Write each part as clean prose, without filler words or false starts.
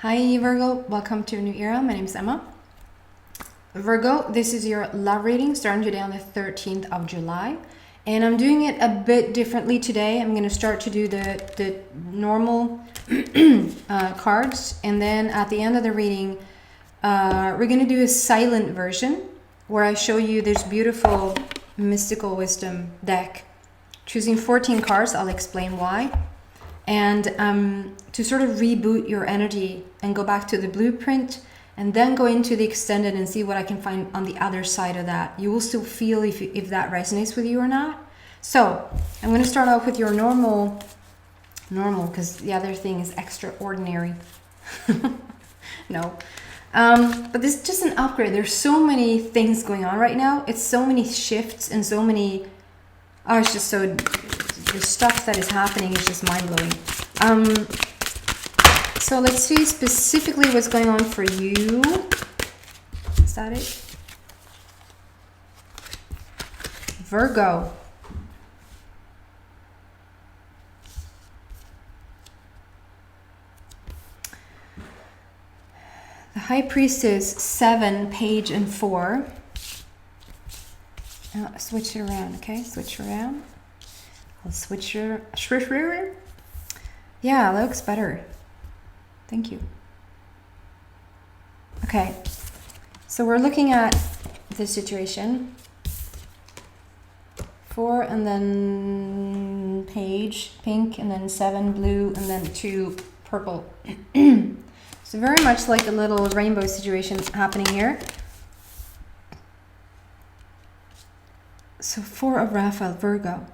Hi Virgo, welcome to a new era. My name is Emma. Virgo, this is your love reading starting today on the 13th of July. And I'm doing it a bit differently today. I'm going to start to do the normal cards. And then at the end of the reading, we're going to do a silent version where I show you this beautiful mystical wisdom deck. Choosing 14 cards, I'll explain why. And to sort of reboot your energy and go back to the blueprint and then go into the extended and see what I can find on the other side of that. You will still feel if that resonates with you or not. So I'm going to start off with your normal, because the other thing is extraordinary. No. But this is just an upgrade. There's so many things going on right now. It's so many shifts and so many... Oh, it's just so... The stuff that is happening is just mind-blowing. So let's see specifically what's going on for you. Is that it? Virgo. The High Priestess, 7, Page, and 4. Switch it around, okay? Switch around. I'll switch your... Yeah, that looks better. Thank you. Okay. So we're looking at this situation. 4 and then Page, pink, and then 7, blue, and then 2, purple. So very much like a little rainbow situation happening here. So 4 of Raphael, Virgo.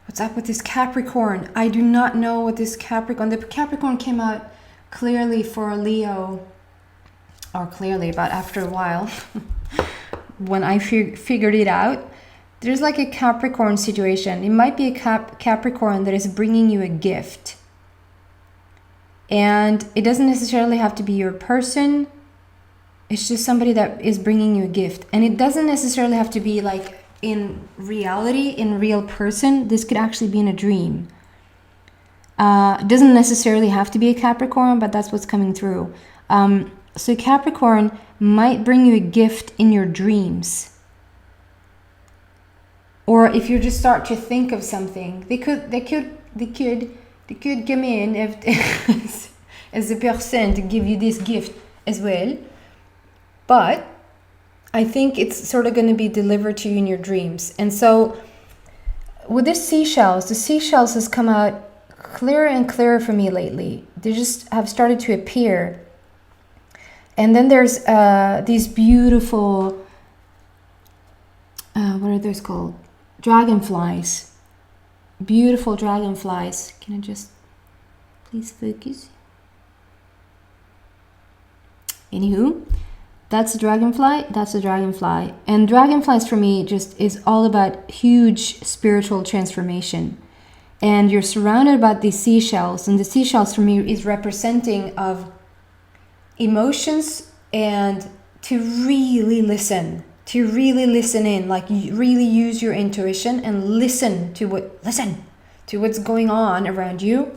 What's up with this Capricorn? I do not know what this Capricorn... The Capricorn came out clearly for Leo. Or clearly, but after a while. When I figured it out. There's like a Capricorn situation. It might be a Capricorn that is bringing you a gift. And it doesn't necessarily have to be your person. It's just somebody that is bringing you a gift. And it doesn't necessarily have to be like... in reality, in real person. This could actually be in a dream. It doesn't necessarily have to be a Capricorn, but that's what's coming through. So Capricorn might bring you a gift in your dreams. Or if you just start to think of something, they could come in as a person to give you this gift as well. But I think it's sort of going to be delivered to you in your dreams. And so with this seashells, the seashells has come out clearer and clearer for me lately. They just have started to appear. And then there's these beautiful, what are those called? Dragonflies. Beautiful dragonflies. Can I just please focus? Anywho. That's a dragonfly, that's a dragonfly. And dragonflies for me just is all about huge spiritual transformation. And you're surrounded by these seashells. And the seashells for me is representing of emotions and to really listen in, like really use your intuition and listen to what's going on around you.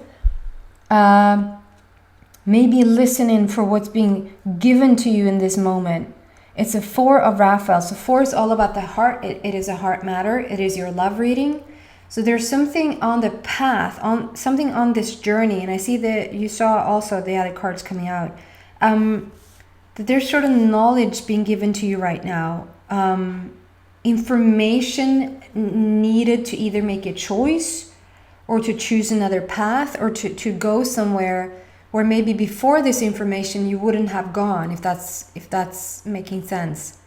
Maybe listening for what's being given to you in this moment. It's a 4 of Raphael. So 4 is all about the heart. It is a heart matter. It is your love reading. So there's something on the path, something on this journey. And I see that you saw also the other cards coming out. That there's sort of knowledge being given to you right now. Information needed to either make a choice or to choose another path or to go somewhere where maybe before this information you wouldn't have gone, if that's making sense.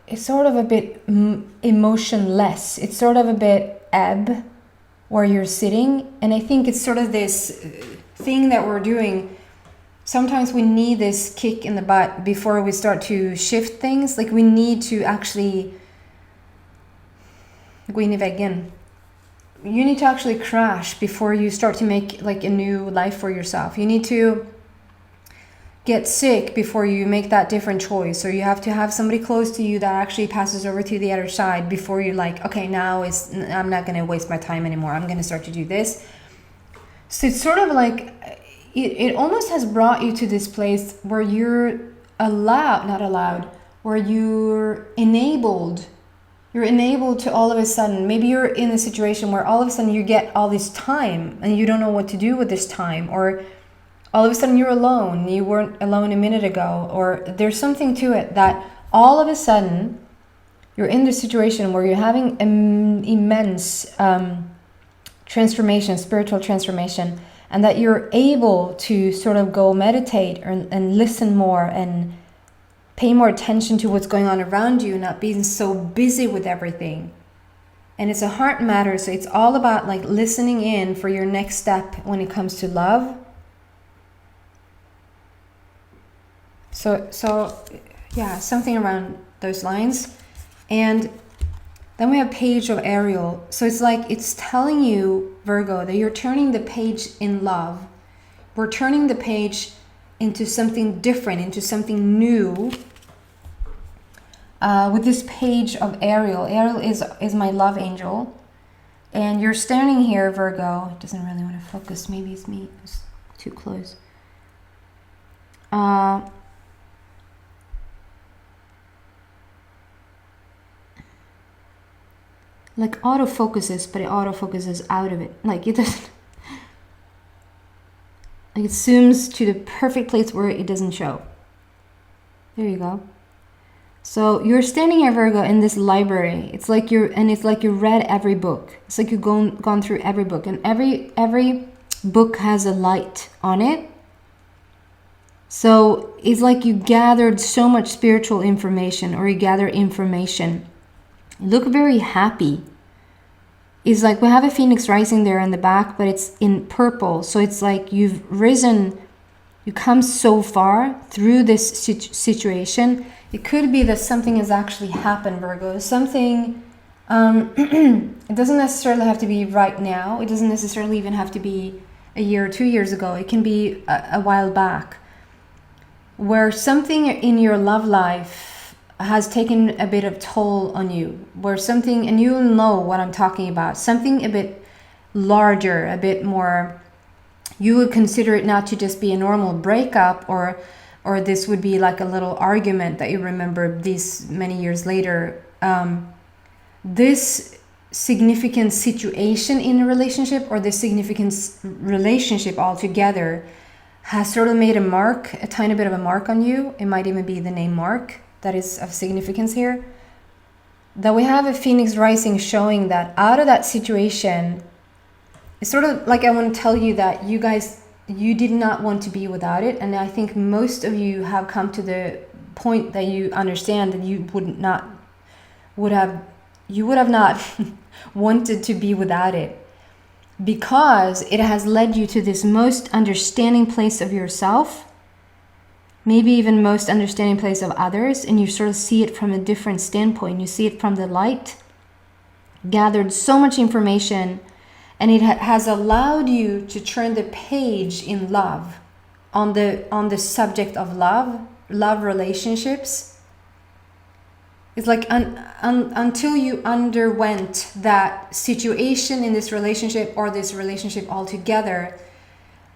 It's sort of a bit emotionless. It's sort of a bit ebb where you're sitting. And I think it's sort of this thing that we're doing. Sometimes we need this kick in the butt before we start to shift things. Like we need to actually gå in I väggen. You need to actually crash before you start to make like a new life for yourself. You need to get sick before you make that different choice, or you have to have somebody close to you that actually passes over to the other side before you're like, okay, now I'm not going to waste my time anymore, I'm going to start to do this. So it's sort of like it almost has brought you to this place where you're where you're enabled to all of a sudden, maybe you're in a situation where all of a sudden you get all this time and you don't know what to do with this time, or all of a sudden you're alone, you weren't alone a minute ago, or there's something to it that all of a sudden you're in this situation where you're having an immense transformation, spiritual transformation, and that you're able to sort of go meditate and listen more and pay more attention to what's going on around you, not being so busy with everything. And it's a heart matter, so it's all about like listening in for your next step when it comes to love. So yeah, something around those lines. And then we have Page of Ariel. So it's like it's telling you, Virgo, that you're turning the page in love. We're turning the page into something different, into something new. With this Page of Ariel. Ariel is my love angel. And you're standing here, Virgo. It doesn't really want to focus. Maybe it's me. It's too close. Like autofocuses, but it autofocuses out of it. Like it doesn't. Like it zooms to the perfect place where it doesn't show. There you go. So you're standing here, Virgo, in this library. It's like you read every book. It's like you've gone through every book, and every book has a light on it. So it's like you gathered so much spiritual information, or you gather information. Look very happy. It's like we have a phoenix rising there in the back, but it's in purple. So it's like you've risen, you come so far through this situation. It could be that something has actually happened, Virgo. Something, it doesn't necessarily have to be right now. It doesn't necessarily even have to be a year or 2 years ago. It can be a while back, where something in your love life has taken a bit of toll on you, where something, and you'll know what I'm talking about, something a bit larger, a bit more, you would consider it not to just be a normal breakup, or this would be like a little argument that you remember these many years later. This significant situation in a relationship, or this significant relationship altogether, has sort of made a tiny bit of a mark on you. It might even be the name Mark that is of significance here. That we have a phoenix rising showing that out of that situation, it's sort of like I want to tell you that you did not want to be without it. And I think most of you have come to the point that you understand that you would have not wanted to be without it, because it has led you to this most understanding place of yourself, maybe even most understanding place of others, and you sort of see it from a different standpoint. You see it from the light, gathered so much information, and it has allowed you to turn the page in love, on the subject of love relationships. It's like until you underwent that situation in this relationship, or this relationship altogether,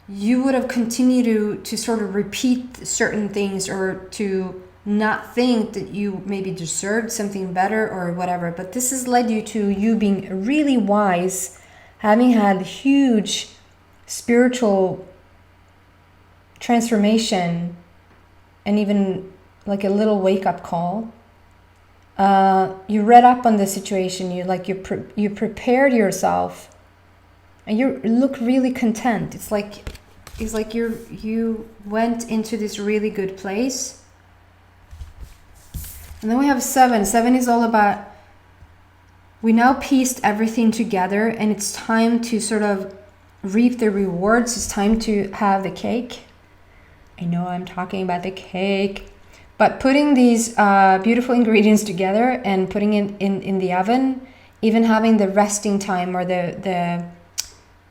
you would have continued to sort of repeat certain things, or to not think that you maybe deserved something better or whatever. But this has led you to you being really wise, having had huge spiritual transformation, and even like a little wake-up call. You read up on the situation. You prepared yourself, and you look really content. It's like you went into this really good place. And then we have 7. 7 is all about, we now pieced everything together, and it's time to sort of reap the rewards. It's time to have the cake. I know I'm talking about the cake, but putting these beautiful ingredients together and putting it in the oven, even having the resting time, or the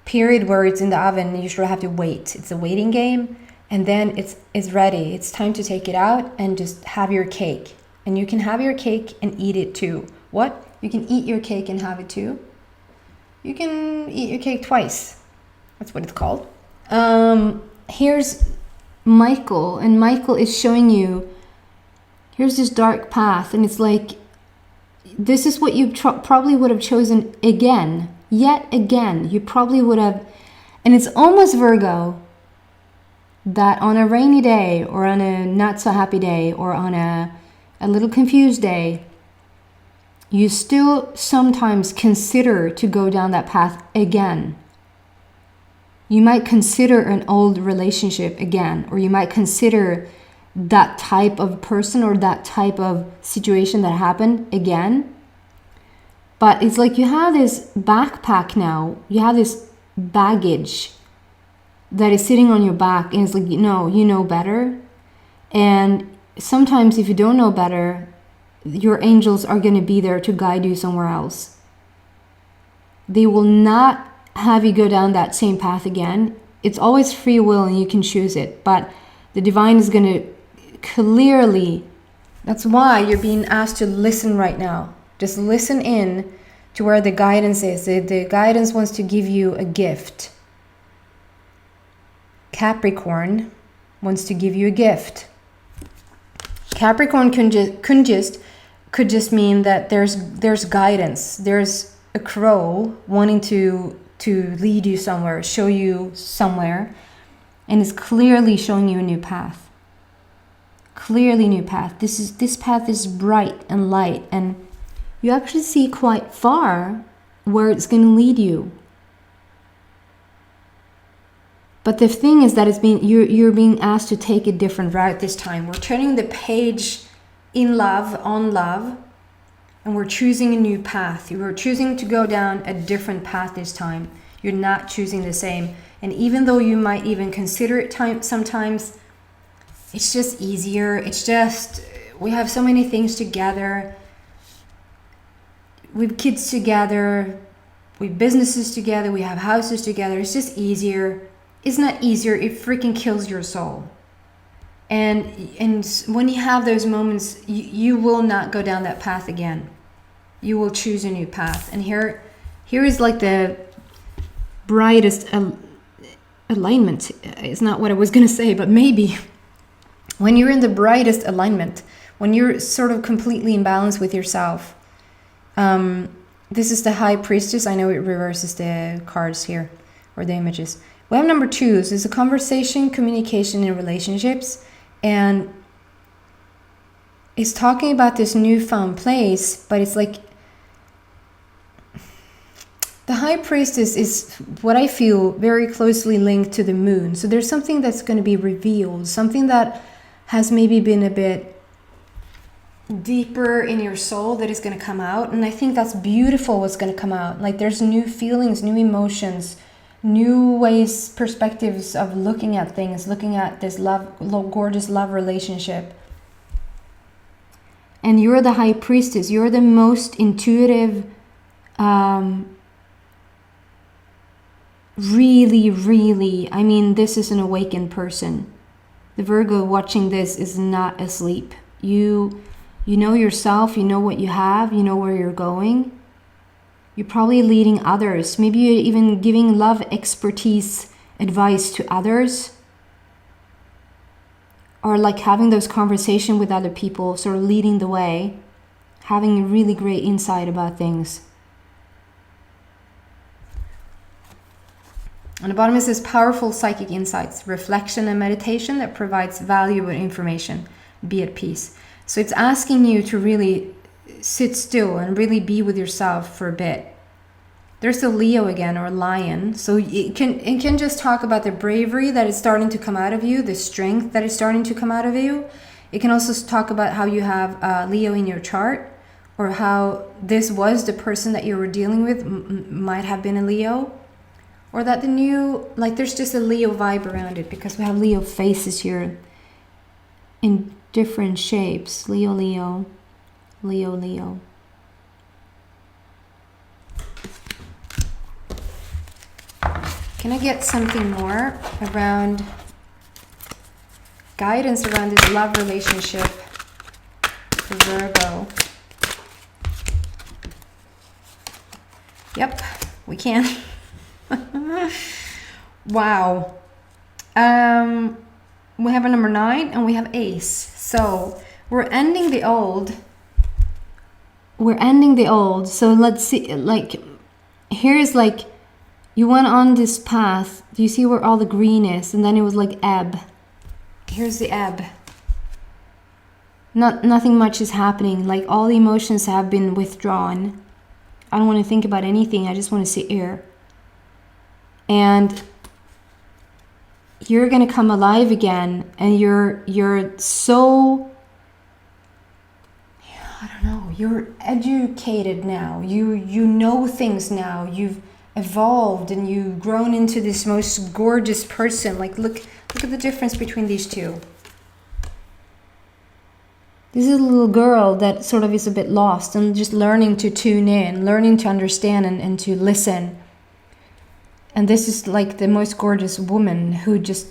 period where it's in the oven, you sort of have to wait. It's a waiting game. and then it's ready. It's time to take it out and just have your cake. And you can have your cake and eat it too. What? You can eat your cake and have it too. You can eat your cake twice. That's what it's called. Here's Michael, and Michael is showing you, here's this dark path, and it's like, this is what you probably would have chosen again, yet again. You probably would have, and it's almost Virgo, that on a rainy day or on a not so happy day or on a little confused day, you still sometimes consider to go down that path again. You might consider an old relationship again, or you might consider that type of person or that type of situation that happened again. But it's like you have this backpack now, you have this baggage that is sitting on your back, and it's like, you know better. And sometimes if you don't know better, your angels are going to be there to guide you somewhere else. They will not have you go down that same path again. It's always free will and you can choose it, but the divine is going to clearly, that's why you're being asked to listen right now. Just listen in to where the guidance is. The guidance wants to give you a gift. Capricorn wants to give you a gift. Capricorn could just mean that there's guidance. There's a crow wanting to lead you somewhere, show you somewhere, and is clearly showing you a new path. Clearly new path. This path is bright and light, and you actually see quite far where it's going to lead you. But the thing is that you're being asked to take a different route this time. We're turning the page in love, on love, and we're choosing a new path. We're choosing to go down a different path this time. You're not choosing the same. And even though you might even consider it sometimes, it's just easier. It's just, we have so many things together. We have kids together. We have businesses together. We have houses together. It's just easier. It's not easier. It freaking kills your soul. And when you have those moments, you will not go down that path again. You will choose a new path. And here is like the brightest alignment. It's not what I was going to say, but maybe when you're in the brightest alignment, when you're sort of completely in balance with yourself. This is the High Priestess. I know it reverses the cards here, or the images. We have number 2. So it's a conversation, communication in relationships. And it's talking about this newfound place, but it's like the High Priestess is what I feel very closely linked to the moon. So there's something that's going to be revealed, something that has maybe been a bit deeper in your soul that is going to come out. And I think that's beautiful what's going to come out. Like there's new feelings, new emotions, new ways, perspectives of looking at things, looking at this gorgeous love relationship. And you're the High Priestess. You're the most intuitive, really, I mean, this is an awakened person. The Virgo watching this is not asleep. You know yourself, you know what you have, you know where you're going. You're probably leading others. Maybe you're even giving love expertise advice to others. Or like having those conversations with other people, sort of leading the way. Having a really great insight about things. On the bottom it says powerful psychic insights, reflection and meditation that provides valuable information. Be at peace. So it's asking you to really sit still and really be with yourself for a bit. There's a Leo again, or lion. So it can just talk about the bravery that is starting to come out of you, the strength that is starting to come out of you. It can also talk about how you have Leo in your chart, or how this was the person that you were dealing with might have been a Leo. Or that the new, like there's just a Leo vibe around it, because we have Leo faces here in different shapes. Leo, Leo, Leo, Leo. Can I get something more around Guidance around this love relationship for Virgo. Yep, we can. Wow. We have a number 9 and we have Ace. So we're ending the old. So let's see, like, here's like, you went on this path. Do you see where all the green is? And then it was like ebb. Here's the ebb. Nothing much is happening. Like, all the emotions have been withdrawn. I don't want to think about anything. I just want to sit here. And you're going to come alive again. And you're so, I don't know, you're educated now. You know things now. You've evolved and you've grown into this most gorgeous person. Like, look at the difference between these two. This is a little girl that sort of is a bit lost and just learning to tune in, learning to understand and to listen. And this is like the most gorgeous woman who just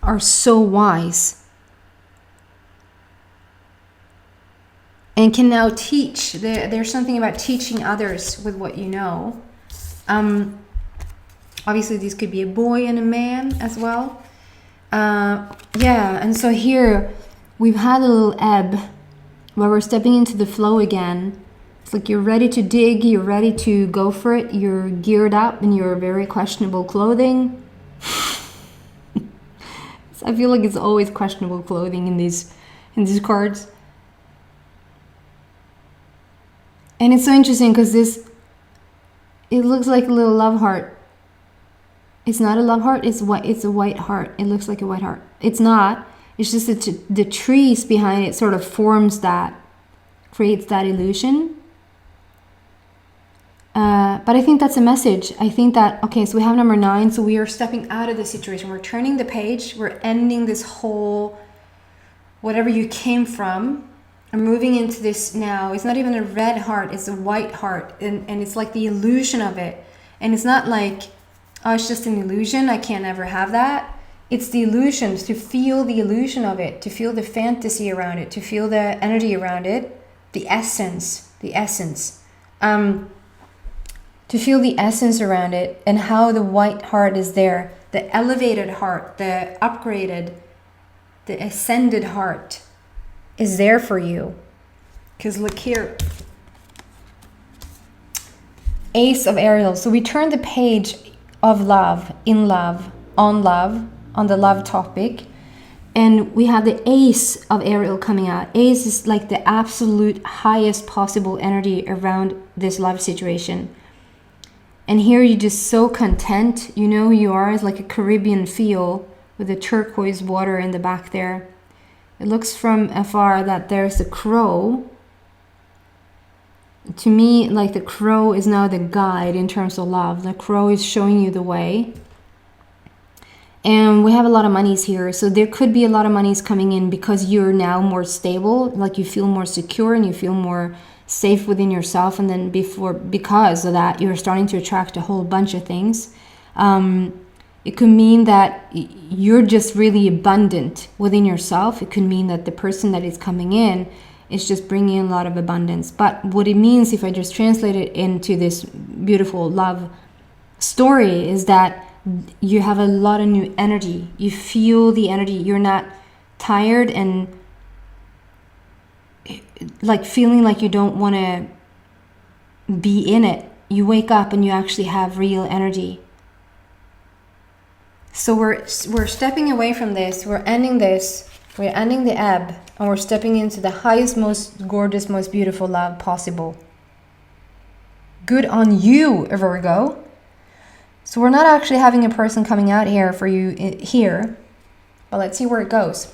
are so wise. And can now teach. There's something about teaching others with what you know. Obviously this could be a boy and a man as well. Yeah, and so here we've had a little ebb where we're stepping into the flow again. It's like you're ready to dig, you're ready to go for it, you're geared up in your very questionable clothing. I feel like it's always questionable clothing in these cards. And it's so interesting because it looks like a little love heart. It's not a love heart, it's a white heart. It looks like a white heart. It's not. It's just that the trees behind it sort of forms that, creates that illusion. But I think that's a message. I think that, okay, so we have number 9. So we are stepping out of the situation. We're turning the page. We're ending this whole, whatever you came from, and moving into this now. It's not even a red heart. It's a white heart. And it's like the illusion of it. And it's not like, oh, it's just an illusion. I can't ever have that. It's the illusion, to feel the illusion of it, to feel the fantasy around it, to feel the energy around it, the essence. To feel the essence around it and how the white heart is there, the elevated heart, the upgraded, the ascended heart is there for you. Because look here, Ace of Ariels. So we turn the page of love, in love, on the love topic. And we have the Ace of Ariel coming out. Ace is like the absolute highest possible energy around this love situation. And here you're just so content. You know who you are. It's like a Caribbean feel with the turquoise water in the back there. It looks from afar that there's a crow. To me, like, the crow is now the guide in terms of love. The crow is showing you the way. And we have a lot of monies here. So there could be a lot of monies coming in because you're now more stable. Like, you feel more secure and you feel more safe within yourself. And then because of that, you're starting to attract a whole bunch of things. It could mean that you're just really abundant within yourself. It could mean that the person that is coming in is just bringing in a lot of abundance. But what it means, if I just translate it into this beautiful love story, is that you have a lot of new energy. You feel the energy. You're not tired and like feeling like you don't want to be in it. You wake up and you actually have real energy. So we're stepping away from this. We're ending this. We're ending the ebb, and we're stepping into the highest, most gorgeous, most beautiful love possible. Good on you, Virgo. So we're not actually having a person coming out here for you here, but let's see where it goes.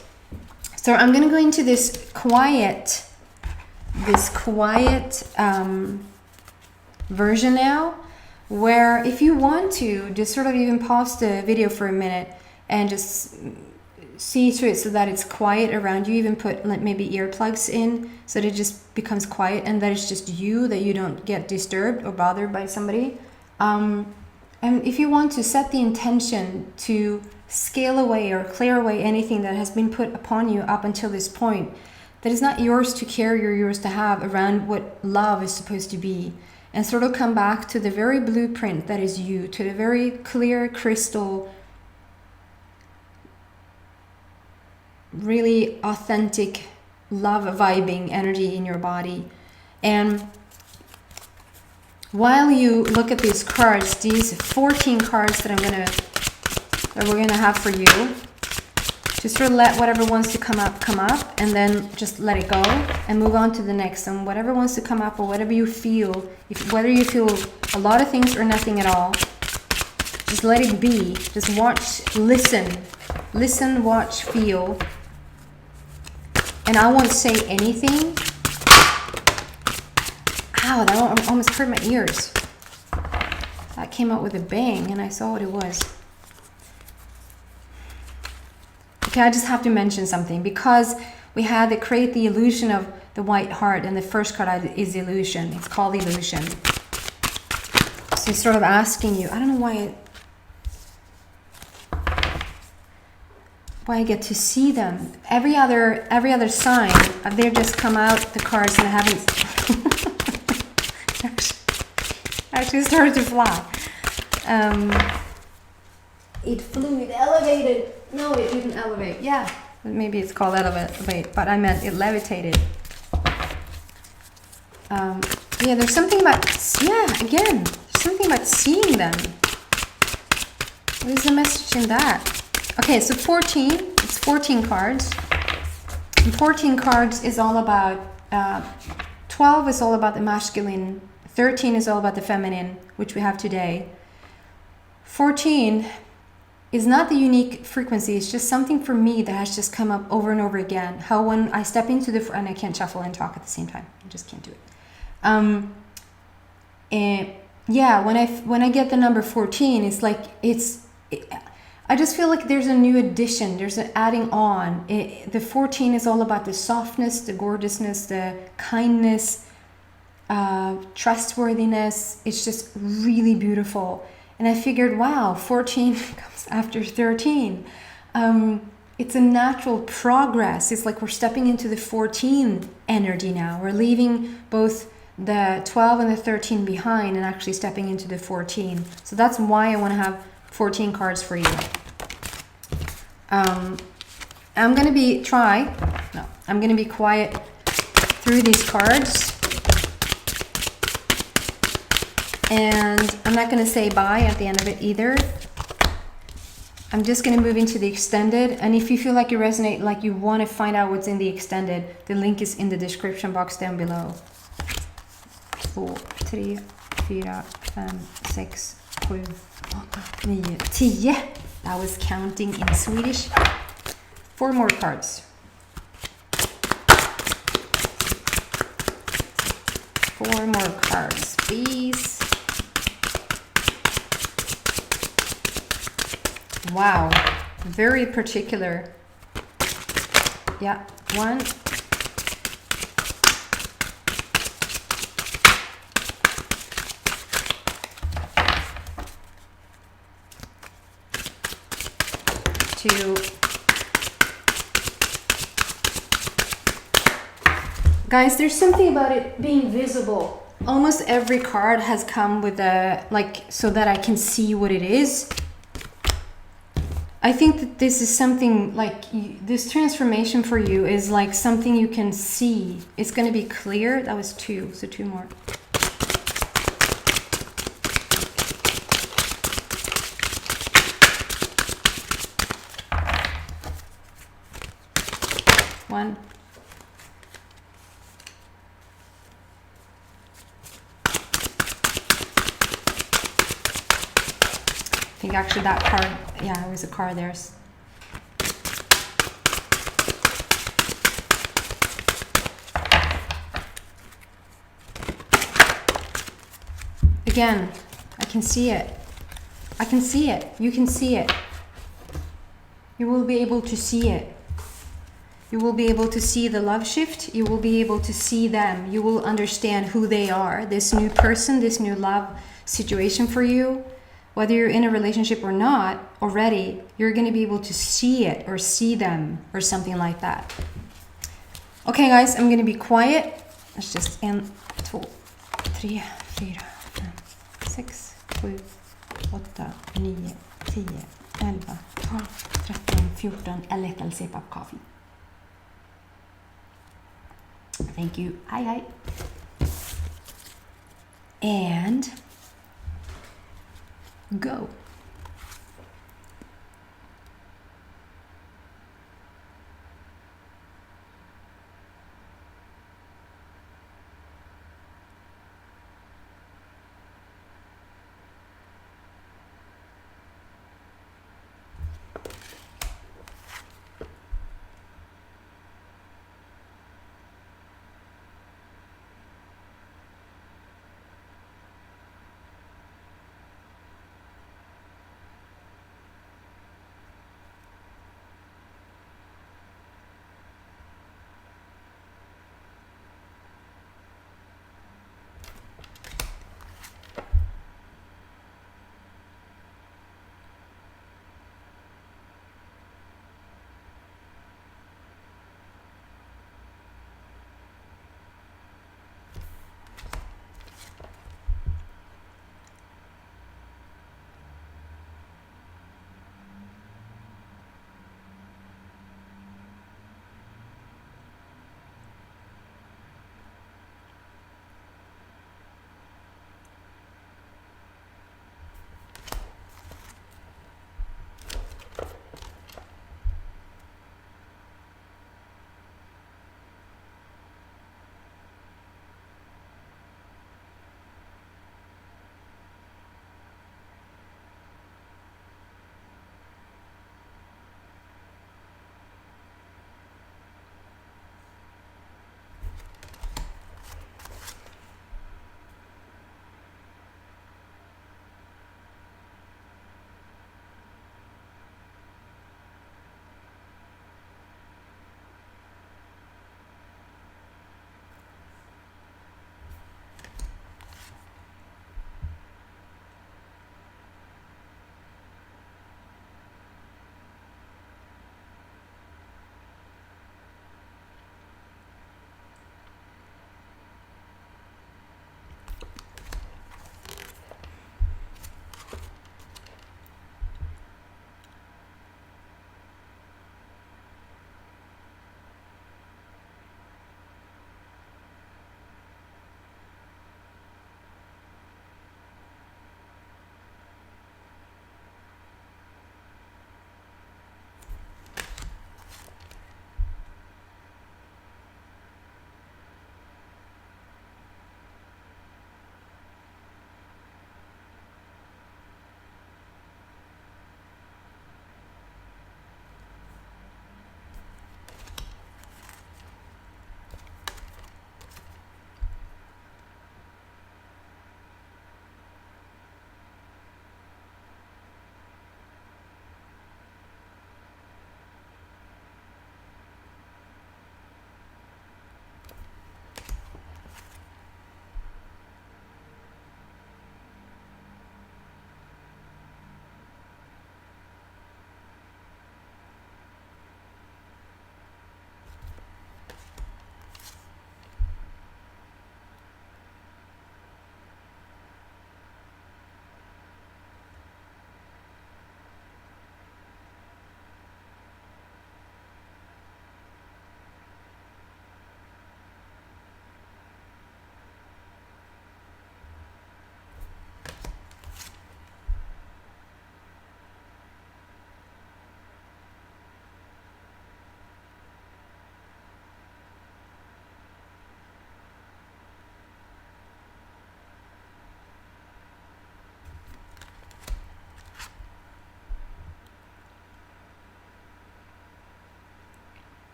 So I'm going to go into this quiet version now, where if you want to, just sort of even pause the video for a minute and just see to it so that it's quiet around you. Even put like maybe earplugs in so that it just becomes quiet and that it's just you, that you don't get disturbed or bothered by somebody. And if you want to set the intention to scale away or clear away anything that has been put upon you up until this point, that is not yours to carry or yours to have around what love is supposed to be, and sort of come back to the very blueprint that is you, to the very clear crystal, really authentic love vibing energy in your body. And while you look at these cards, these 14 cards that we're gonna have for you, just sort of let whatever wants to come up, and then just let it go and move on to the next. And whatever wants to come up, or whatever you feel, whether you feel a lot of things or nothing at all, just let it be. Just watch, listen, watch, feel. And I won't say anything. Ow, that almost hurt my ears. That came out with a bang and I saw what it was. Okay, I just have to mention something, because we had to create the illusion of the white heart, and the first card is illusion. It's called illusion. So it's sort of asking you, I don't know why I get to see them. Every other sign, they just come out the cards, and I haven't actually started to fly. It flew, it elevated. No, it didn't elevate. Yeah, maybe it's called elevate, but I meant it levitated. Yeah, there's something about, again, there's something about seeing them. What is the message in that? Okay, so 14, it's 14 cards. And 14 cards is all about, 12 is all about the masculine, 13 is all about the feminine, which we have today. 14 is not the unique frequency, it's just something for me that has just come up over and over again. How when I step into the, and I can't shuffle and talk at the same time, I just can't do it. And yeah, when I get the number 14, it's like, I just feel like there's a new addition, there's an adding on. The 14 is all about the softness, the gorgeousness, the kindness, trustworthiness. It's just really beautiful. And I figured, wow, 14 comes after 13. It's a natural progress. It's like we're stepping into the 14 energy now. We're leaving both the 12 and the 13 behind and actually stepping into the 14. So that's why I want to have 14 cards for you. I'm going to be quiet through these cards. And I'm not going to say bye at the end of it either. I'm just going to move into the extended. And if you feel like you resonate, like you want to find out what's in the extended, the link is in the description box down below. 2, 3, 4, 5, 6, 7, 8, 9, 10. I was counting in Swedish. 4 more cards. 4 more cards, please. Wow, very particular. Yeah, 1. 2. Guys, there's something about it being visible. Almost every card has come with a, like, so that I can see what it is. I think that this is something like, this transformation for you is like something you can see. It's going to be clear. That was 2, so 2 more. One. I think actually that card, yeah, it was a card there. Again, I can see it. I can see it. You can see it. You will be able to see it. You will be able to see the love shift. You will be able to see them. You will understand who they are. This new person, this new love situation for you whether you're in a relationship or not already, you're going to be able to see it or see them or something like that. Okay guys, I'm going to be quiet. It's just 1, 2, 3, 4, 5, 6, 7, 8, 9, 10, 11, 12, 13, 14, a little sip of coffee. Thank you. Hi. And go.